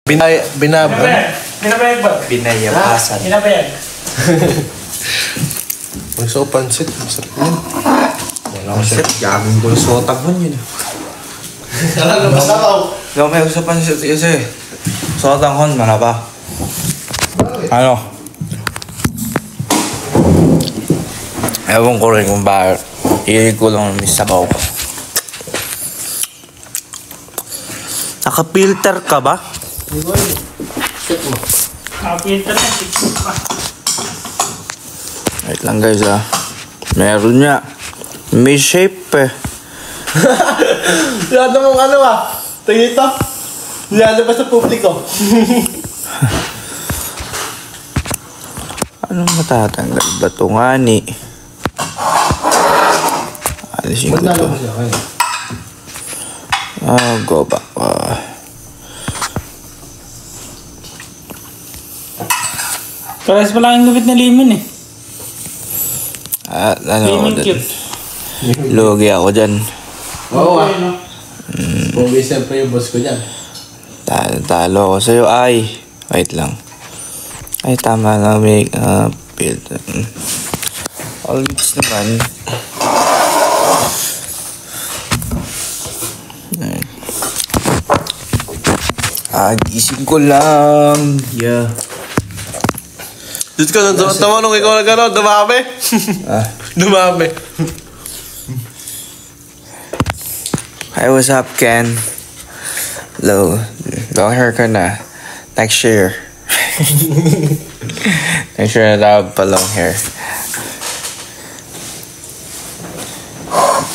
Binabayag ba? Binayabasan. Binabayag. May so pansit. Masarap yun. Wala ko siya. Gagawin ko yung sotag mo yun. Gawin may usapan siya kasi. Sotag hon, mana ba? Ano? Ewan ko rin kung bakit. Ilig ko lang may sabaw ko. Naka-filter ka ba? Naka-filter na, 6 pa. Wait lang guys Meron niya. May shape eh. Yan namang ano tingin ito. Yan ba sa publiko? Anong matatanggal ba ito nga ni? Alisin ko ito. Go back. Parehas pa lang yung gupit na lemon eh. Ano Lemon cute. Lugi ako dyan. Oo Bumbi siyempre yung boss ko dyan. Talo ako sa'yo ay. Wait lang. Ay tama na may filter. All mix naman. Gising ko lang. Yeah. Diyos ko, tama nung ikaw na gano'n, dumami. Dumami. Hi, what's up, Ken? Hello. Long hair ka na. Next year. Next year na daw pa long hair.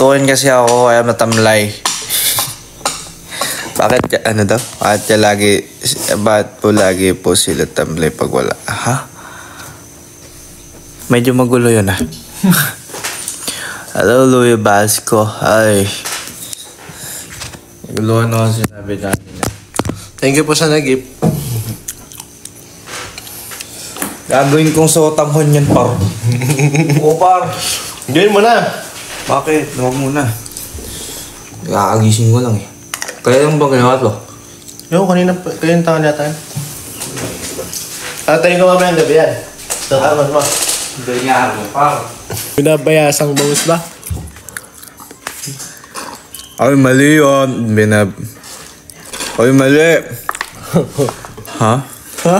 Tuwin kasi ako kaya matamlay. Bakit ano daw? Bakit po lagi po sila tamlay pag wala? Ha? Medyo magulo yun Hello, Louie Basco. Ay. Naguluhan ako sinabi natin. Thank you po sa nag-gift. Gagawin kong sotanghon yan, par. Oo, par. Gawin mo na. Bakit? Huwag muna. Kakagising ko lang eh. Kaya lang ba ginawa to? Yung kanina taon yata yan. Tayo ko mamaya ang gabi yan. Tataman mo. Hindi niya ako, par. Binabayasang bangus ba? Ay, mali yun. Ay, mali. Ha? Ha?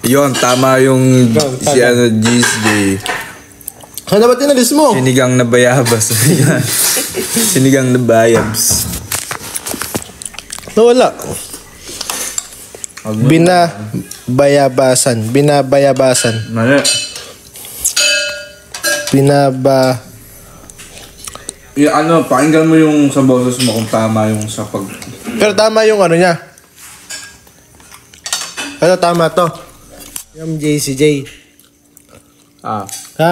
Yun, tama yung si GSD. Ano ba tinalis mo? Sinigang na bayabas. Sinigang na bayabs. Nawala. Binabayabasan. Mali. Pakinggan mo yung sa boses mo kung tama yung sa pag... Pero tama yung ano niya. Tama to. Yung JCJ. Ah. Ha?